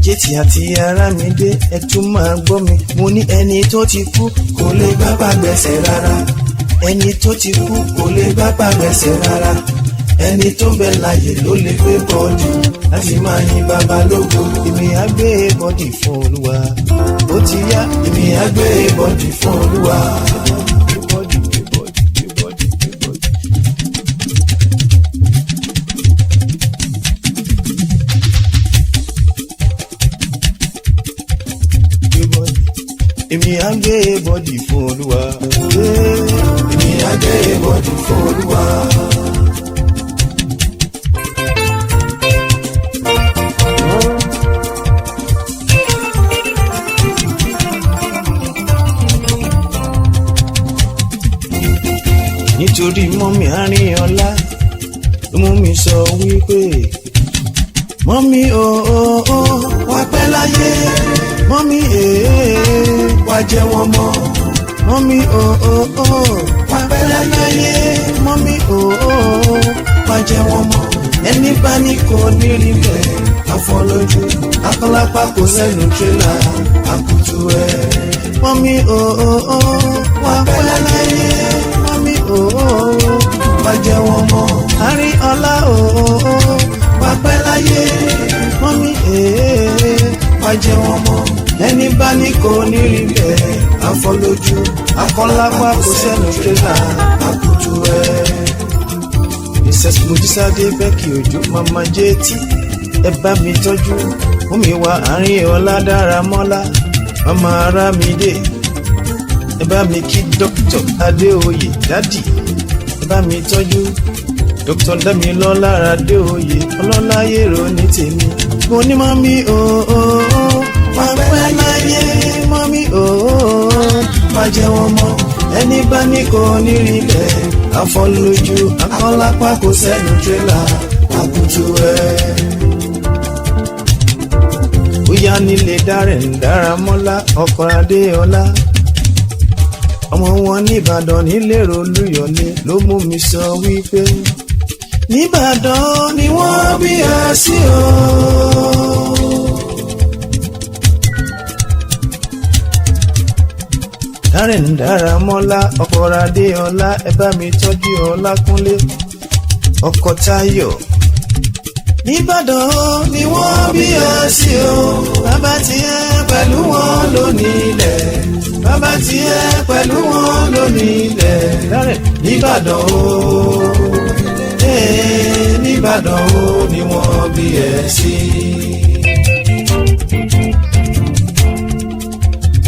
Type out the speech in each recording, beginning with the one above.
Jétì àti Àràmídé ẹ tún máa gbọ́ mi. Mo ní ẹni tó ti kú kò lè gbápá gbẹ̀sẹ̀ rárá. Ẹni tó ti kú kò lè gbápá gbẹ̀sẹ̀ rárá. Ẹni tó bẹ láyé ló lè gbé bọ́ọ̀dì láti máa yin bàbá lógo. Èmi á gbé bọ́ọ̀dì fún Olúwa. Ó ti yá. Èmi á gbé bọ́ọ̀dì fún Olúwa. Èmi á gbé bọ́ọ̀dì fún Olúwa. Èmi á gbé bọ́ọ̀dì fún Olúwa. Nítorí mọ́mí Àríọlá ló mú mi sọ wípé mọ́mí wá pẹ́ láyé. Mọ́mí wá jẹ́ wọn mọ́. Mọ́mí wá pẹ́ láyé. Mọ́mí wá jẹ́ wọn mọ́. Ẹni bá ní kò ní rí bẹ́ẹ̀ àfọlójú. Akọ́lápá kò sẹ́nu tírélà àkùtù ẹ̀. Mọ́mí wá pẹ́ láyé. Mọ́mí wá jẹ́ wọn mọ́. Àríọlá wá pẹ́ láyé. Mọ́mí wá jẹ́ wọn mọ́. Ẹni bá ní kò ní rí bẹ́ẹ̀ àfọlójú. Akọ́lápá kò sẹ́nu tírélà àkùtù ẹ̀. Princess Mojísádé Bẹ́kì Òjó Mama Jétì ẹ bá mi tọ́jú. Mọ́mí wa Àríọlá Dáramọ́lá Mama Àràmídé ẹ bá mi kí Dr. Adéoyè dádì ẹ bá mi tọ́jú. Dr. Dámilọ́lá Adéoyè ọlọ́láyèrò ní tèmi. Mo ní mọ́mí wá pẹ́ láyé. Mọ́mí wá jẹ́ wọn mọ́. Ẹni bá ní kò ní rí bẹ́ẹ̀ àfọlójú. Akọ́lápá kò sẹ́nu tírélà àkùtù ẹ̀. Bóyá nílé Dáramọ́lá ọkọ Adéọlá ọmọ wọn nìbàdàn nílérò Olúyọ̀lé ló mú mi sọ wípé nìbàdàn ni wọ́n bí a sí o. Dáramọ́lá ọkọ Adéọlá ẹ bá mi tọ́jú Ọlákúnlé ọkọ Táyọ̀. Nìbàdàn ni wọ́n bí a sí o. Bàbá tiẹ̀ pẹ̀lú wọn lónìí ilẹ̀. Bàbá tiẹ̀ pẹ̀lú wọn lónìí ilẹ̀. Nìbàdàn o. Nìbàdàn o ni wọ́n bí ẹ sí.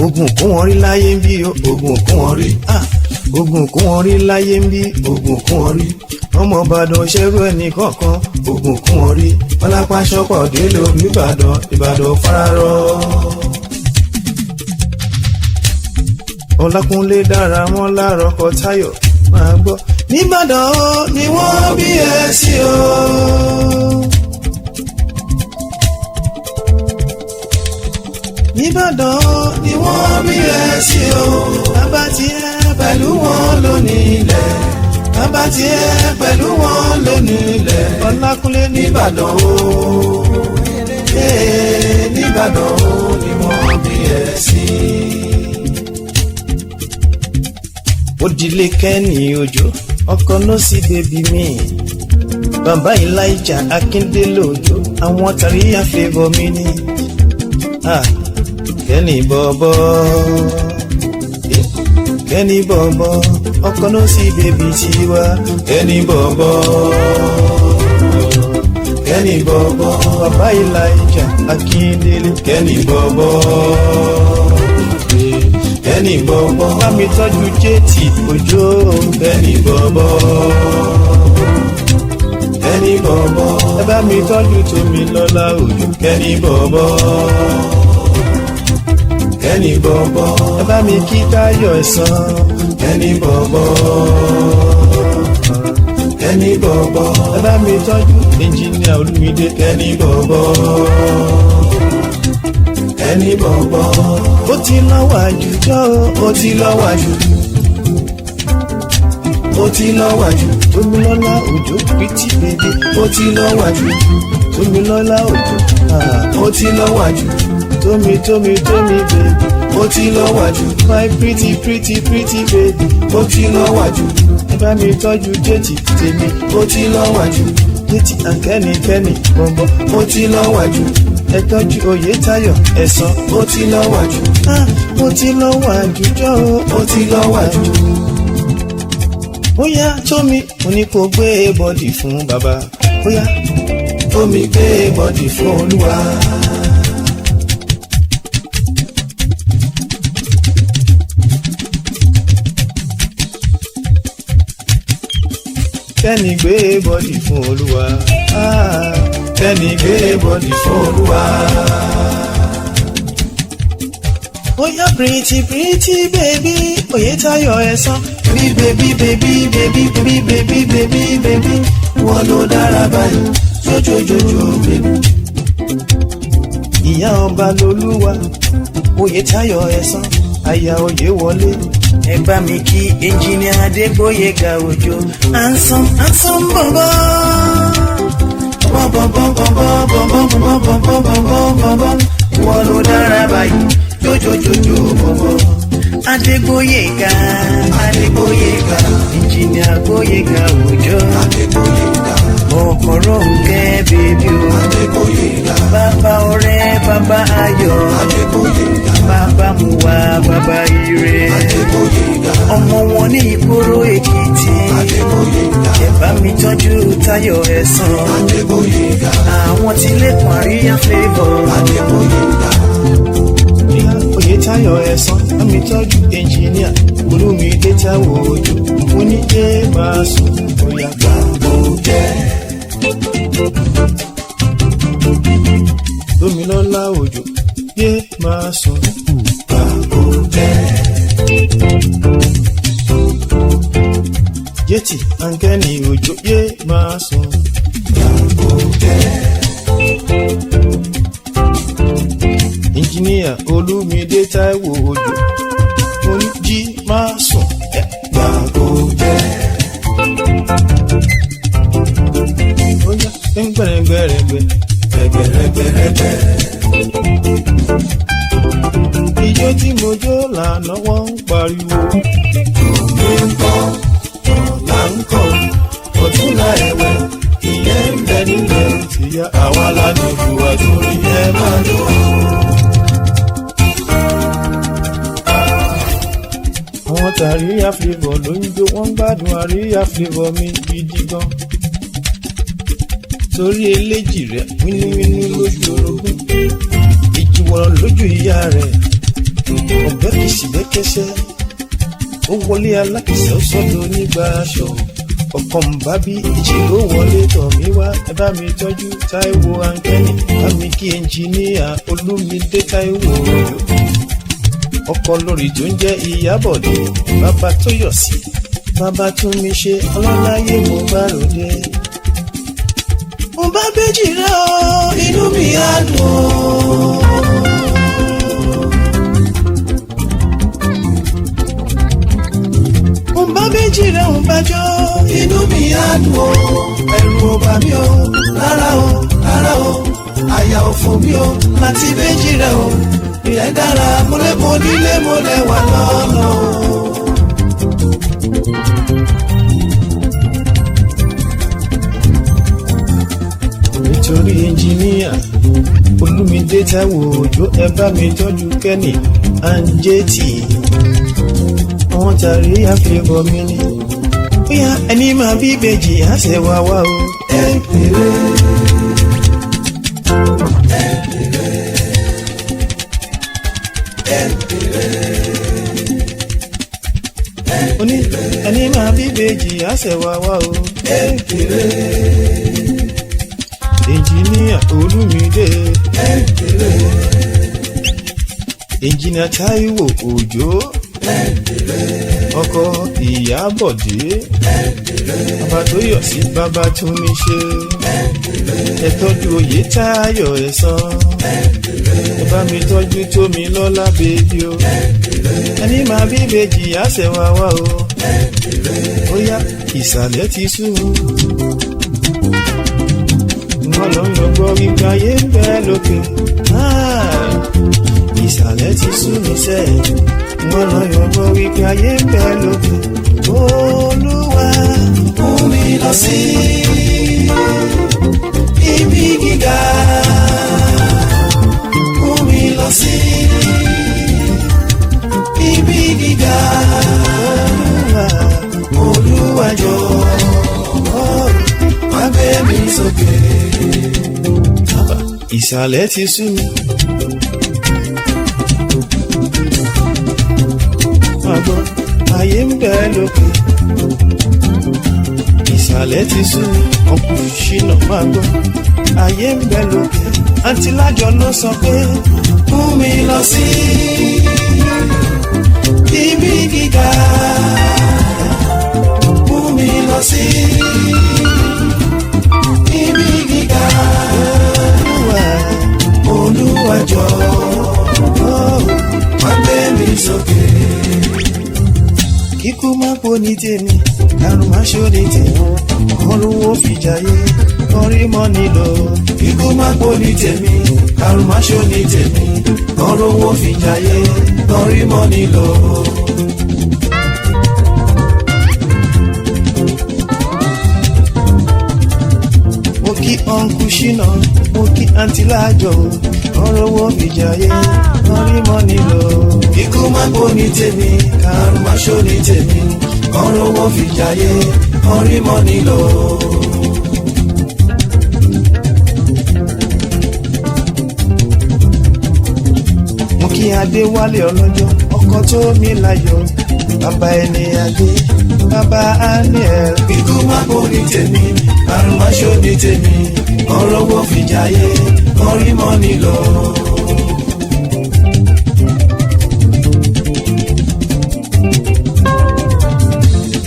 Ogun kún wọn rí láyé ń bí o. Ogun kún wọn rí. Ogun kún wọn rí láyé ń bí. Ogun kún wọn rí. Ọmọ Ìbàdàn ṣẹ́rú ẹnì kọ̀ọ̀kan. Ogun kún wọn rí. Ọlápá ṣọpọ̀ délé omi Ìbàdàn fararọ́. Ọlákúnlé Dáramọ́lá ọkọ Táyọ̀ máa gbọ́. Nìbàdàn o ni wọ́n bí ẹ sí o. Nìbàdàn o ni wọ́n bí ẹ sí o. Bàbá tiẹ̀ pẹ̀lú wọn lónìí ilẹ̀. Bàbá tiẹ̀ pẹ̀lú wọn lónìí ilẹ̀. Ọlákúnlé Nìbàdàn o. Nìbàdàn o ni wọ́n bí ẹ sí. Òdìlé Kẹ́ni Òjó ọkọ Nọ́ọ̀sì bèbí mi. Bàbá Elijah Akíndélé Òjó àwọn tàríyà favour mi ni. Kẹ́ni bọ̀bọ̀ Kẹ́ni bọ̀bọ̀ ọkọ Nọ́ọ̀sì bèbí tiwa. Kẹ́ni bọ̀bọ̀ Kẹ́ni bọ̀bọ̀ bàbá Elijah Akíndélé. Kẹ́ni bọ̀bọ̀ Kẹ́ni bọ̀bọ̀ bá mi tọ́jú Jétì Òjó. Kẹ́ni bọ̀bọ̀ Kẹ́ni bọ̀bọ̀ ẹ bá mi tọ́jú Tómilọ́lá Òjó. Kẹ́ni bọ̀bọ̀ Kẹ́ni bọ̀bọ̀ ẹ bá mi kí Táyọ̀ Ẹ̀sán. Kẹ́ni bọ̀bọ̀ Kẹ́ni bọ̀bọ̀ ẹ bá mi tọ́jú Ẹnjìníà Olúmídé. Kẹ́ni bọ̀bọ̀ Kẹ́ni bọ̀bọ̀ ó ti lọ́wájú jọ́ ó ti lọ́wájú. Ó ti lọ́wájú. Tómilọ́lá Òjó pretty baby ó ti lọ́wájú. Tómilọ́lá Òjó ó ti lọ́wájú tómi baby ó ti lọ́wájú my pretty baby ó ti lọ́wájú ẹ bá mi tọ́jú jẹ́tì tèmi ó ti lọ́wájú jẹ́tì àǹkẹ́ni bọ̀m̀bọ̀ ó ti lọ́wájú ẹ tọ́jú Oyètáyọ̀ ẹ̀sán ó ti lọ́wájú ó ti lọ́wájú jọ́ ó ti lọ́wájú. Bóyá tómi mo ní kó gbé bọ́dì fún bàbá bóyá tómi gbé bọ́dì fún Olúwa. Kẹ́ni gbé bọ́dì fún Olúwa. Kẹ́ni gbé bọ́dì fún Olúwa. Bóyá pretty baby Oyètáyọ̀ ẹ̀sán. Baby wọ́n ló dára báyìí jójójójó baby. Ìyá ọba lolúwa Oyètáyọ̀ ẹ̀sán aya Oyèwọlé. Ẹ bá mi kí ẹnjìnìà Adégbóyèga Òjó handsome bọ̀bọ̀. Wọ́n ló dára báyìí jójójójó bọ̀bọ̀. Adégbóyèga ẹnjìnìà Gbóyèga Òjó ọkọ̀rọ̀ ńkẹ́ bèbí o bàbá ọ̀rẹ́ bàbá ayọ̀ bàbá muwa bàbá ire ọmọ wọn ní Ìgboro Èkìtì ẹ bá mi tọ́jú Táyọ̀ ẹ̀sán àwọn tí lẹ́kùn Àríyá flavour. Oyètáyọ̀ ẹ̀sán bá mi tọ́jú ẹnjìníà Olúmídé Táíwò Òjó oníjẹ máa sùn bóyá gbàgbó jẹ. Tómilọ́lá Òjó yé máa sùn gbàgbó jẹ. Jẹ́tì Àǹkẹ́ni Òjó yé máa sùn gbàgbó jẹ. Ẹnjìníà Olúmídé Táíwò Òjó oníjí máa sùn gbàgbó jẹ. Bóyá gbẹ̀rẹ̀gbẹ̀rẹ̀gbẹ̀. Ijó tí mo jó lànà wọ́n ń pariwo. Òní ń kọ́ ọ̀la ń kọ́ ọ̀túnla ẹ̀wẹ̀ ìyẹn ń bẹ nílẹ̀ tìyá àwa ládùúgbò àtúrí ẹ̀ máa lò. Àwọn tàríyá flavour ló ń jó wọ́n gbádùn Àríyá flavour mi gidi gan. Torí eléjì rẹ̀ wíníwíní lójú orogún ìjìwọ̀rọ̀ lójú ìyá rẹ̀ ọ̀bẹ kìsì bẹ́kẹ́sẹ́ ó wọlé alákìsẹ́ ó sọ́dọ̀ nígbà aṣọ ọkọ̀ mbá bí ìṣèlú wọlé tọ̀ mí wá ẹ bá mi tọ́jú Táíwò Àǹkẹ́ni bá mi kí ẹnjìníà Olúmídé Táíwò Òjó ọkọ lórí tó ń jẹ́ Ìyábọ̀dé bàbá Tóyọ̀sí bàbá tún mi ṣe ọlọ́láyé mo bá ròde. Mo bá béjì rẹ o inú mi á dùn o. Mo bá béjì rẹ ò bá jọ inú mi á dùn o. Ẹ̀rù ò bà mí o rárá o àyà ò fò mí o láti béjì rẹ o. Ìyẹn dára mo nílé mo lẹ́wà lọ́nà o. Nítorí ẹnjìníà Olúmídé Táíwò Òjó ẹ bá mi tọ́jú Kẹ́ni Àǹjẹ́tì àwọn Àríyá flavour mi ni. Bóyá ẹni máa bí ìbejì á ṣe wá wá o. Ẹ pèrè. Oní ẹni máa bí ìbejì á ṣe wá wá o. Ẹ pèrè. Ẹnjìníà Olúmídé ẹnjìníà Táíwò Òjó ọkọ Ìyábọ̀dé bàbá Tóyọ̀sí bàbá tún mi ṣe ẹ tọ́jú Oyètáyọ̀ ẹ̀sán ẹ bá mi tọ́jú Tómilọ́lá bèbí o ẹni máa bí ìbejì á ṣe wá wá o ó yá ìsàlẹ̀ ti sú wọ́n lọ ń gbọ́ wípé ayé ń bẹ lókè. Ìsàlẹ̀ ti sú mi sẹ́, wọ́n lọ ń gbọ́ wípé ayé ń bẹ lókè. Olúwa mú mi lọ sí ibi gíga, mú mi lọ sí ibi gíga. Olúwa jọ̀ọ́ wá gbé mi sókè. Ìsàlẹ̀ ti sú mi. Máa gbọ́, ayé ń bẹ lókè. Ìsàlẹ̀ ti sú mi. Ọkùnrin ṣìnà máa gbọ́, ayé ń bẹ lókè. Àǹtí Lájọ ló sọ pé mú mi lọ sí ibi gíga, mú mi lọ sí ibi gíga. Olúwa jọ̀ọ́ wá gbé mi sókè. Kíkú má pọ̀ ní tèmi, àrùn má ṣó ní tèmi, olówó fìjàyè kọrí mọ́ nílò. Kíkú má pọ̀ ní tèmi, àrùn má ṣó ní tèmi, olówó fìjàyè kọrí mọ́ nílò. Mo kí ọ̀nkú ṣìnà, mo kí àǹtí Lájọ, ọ̀rọ̀ owó fìjàyè kọrí mọ́ nílò. Kíkú má pọ̀ ní tèmi, àrùn má ṣó ní tèmi, ọ̀rọ̀ owó fìjàyè kọrí mọ́ nílò. Mo kí Adéwálé ọlọ́jọ́, ọkọ tó mi láyọ̀, bàbá ẹni adé, bàbá Aniel. Kíkú má pọ̀ ní tèmi, àrùn má ṣó ní tèmi, ọ̀rọ̀ owó fìjàyè kọrí mọ́ nílò.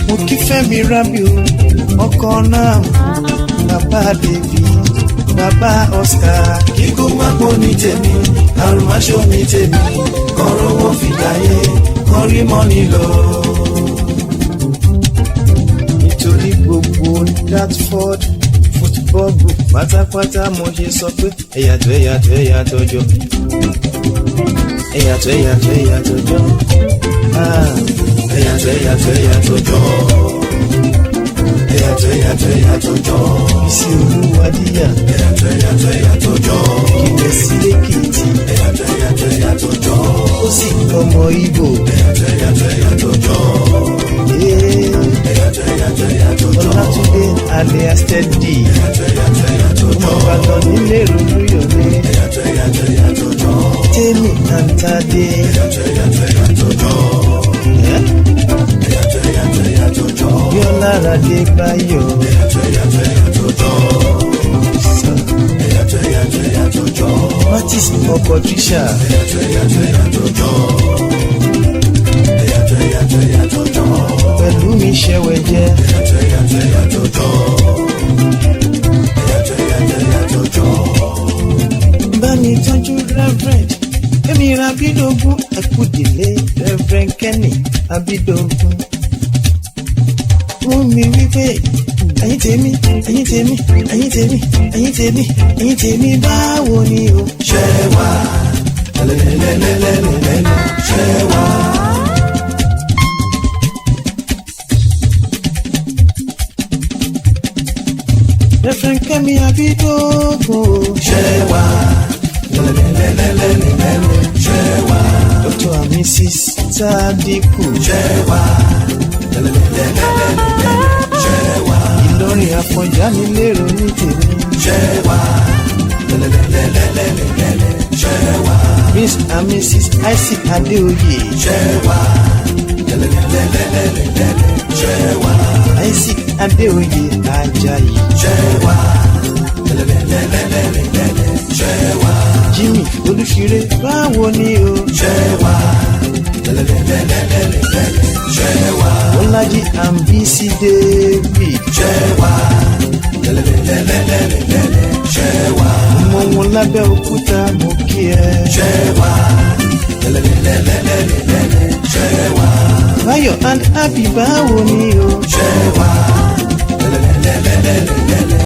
Mo kí Fẹ́mi Rábíù, ọkọ náà, bàbá David, bàbá Oscar. Kíkú má pọ̀ ní tèmi, àrùn má ṣó ní tèmi, ọ̀rọ̀ owó fìjàyè kọrí mọ́ nílò. Nítorí gbogbo Dartford football group pátápátá mo ṣe sọ pé ẹ̀yàtọ̀ ẹ̀yàtọ̀ ẹ̀yàtọ̀ jọ, ẹ̀yàtọ̀ ẹ̀yàtọ̀ ẹ̀yàtọ̀ jọ, ẹ̀yàtọ̀ ẹ̀yàtọ̀ ẹ̀yàtọ̀ jọ, ẹ̀yàtọ̀ ẹ̀yàtọ̀ ẹ̀yàtọ̀ jọ. Bísí Olúwadíyà, ẹ̀yàtọ̀ ẹ̀yàtọ̀ ẹ̀yàtọ̀ jọ. Kíkẹ́ Sílékìtì, ẹ̀yàtọ̀ ẹ̀yàtọ̀ ẹ̀yàtọ̀ jọ. Ó sì ọmọ Ìgbò, ẹ̀yàtọ̀ ẹ̀yàtọ̀ ẹ̀yàtọ̀ jọ. Ẹ̀yàtọ̀ ẹ̀yàtọ̀ ẹ̀yàtọ̀ jọ. Ọlátúndé alias Teddy, ẹ̀yàtọ̀ ẹ̀yàtọ̀ ẹ̀yàtọ̀ jọ. Ọmọ Ìbàdàn nílé Olúyọ̀lé, ẹ̀yàtọ̀ ẹ̀yàtọ̀ ẹ̀yàtọ̀ jọ. Tèmi Àǹtádé, ẹ̀yàtọ̀ ẹ̀yàtọ̀ ẹ̀yàtọ̀ jọ. Ẹ̀yàtọ̀ ẹ̀yàtọ̀ ẹ̀yàtọ̀ jọ. Bíọ́lá Adébáyọ̀, ẹ̀yàtọ̀ ẹ̀yàtọ̀ ẹ̀yàtọ̀ jọ. Ẹ̀yàtọ̀ ẹ̀yàtọ̀ ẹ̀yàtọ̀ jọ. Martis ọkọ̀ Trisha, ẹ̀yàtọ̀ ẹ̀yàtọ̀ ẹ̀yàtọ̀ jọ. Ẹ̀yàtọ̀ ẹ̀yàtọ̀ ẹ̀yàtọ̀ jọ. Pẹ̀lú mi ṣẹ̀wẹ̀ jẹ́, ẹ̀yàtọ̀ ẹ̀yàtọ̀ ẹ̀yàtọ̀ jọ. Ẹ̀yàtọ̀ ẹ̀yàtọ̀ ẹ̀yàtọ̀ jọ. Bá mi tọ́jú Reverend Fẹ́mi Abídógún, Ẹ̀kúdìlé Reverend Kenny Abídógún. Mú mi wípé ẹ̀yin tèmi, ẹ̀yin tèmi, ẹ̀yin tèmi, ẹ̀yin tèmi, ẹ̀yin tèmi báwo ni o. Ṣé wà lẹ́lẹ́lẹ́lẹ́lẹ́lẹ́, ṣé wà. Reverend Kẹ́mi Abídógún, ṣé wà lẹ́lẹ́lẹ́lẹ́lẹ́, ṣé wà. Dr. and Mrs. Sadiku, ṣé wà lẹ́lẹ́lẹ́lẹ́lẹ́, ṣé wà. Ìlọrin Àfọ̀njá nílérò ní tèmi, ṣé wà lẹ́lẹ́lẹ́lẹ́lẹ́, ṣé wà. Miss and Mrs. Isaac Adéoyè, ṣé wà lẹ́lẹ́lẹ́lẹ́lẹ́, ṣé wà. Isaac Adéoyè Ajayi, ṣé wà lẹ́lẹ́lẹ́lẹ́lẹ́, ṣé wà. Jimmy Olúṣiré báwo ni o, ṣé wà lẹ́lẹ́lẹ́lẹ́lẹ́, ṣé wà. Bọ́lájí Ambisi David, ṣé wà lẹ́lẹ́lẹ́lẹ́lẹ́, ṣé wà. Ọmọ wọn lábẹ́ òkúta mo kí ẹ, ṣé wà lẹ́lẹ́lẹ́lẹ́lẹ́, ṣé wà. Báyọ̀ and Happy báwo ni o, ṣé wà lẹ́lẹ́lẹ́lẹ́lẹ́.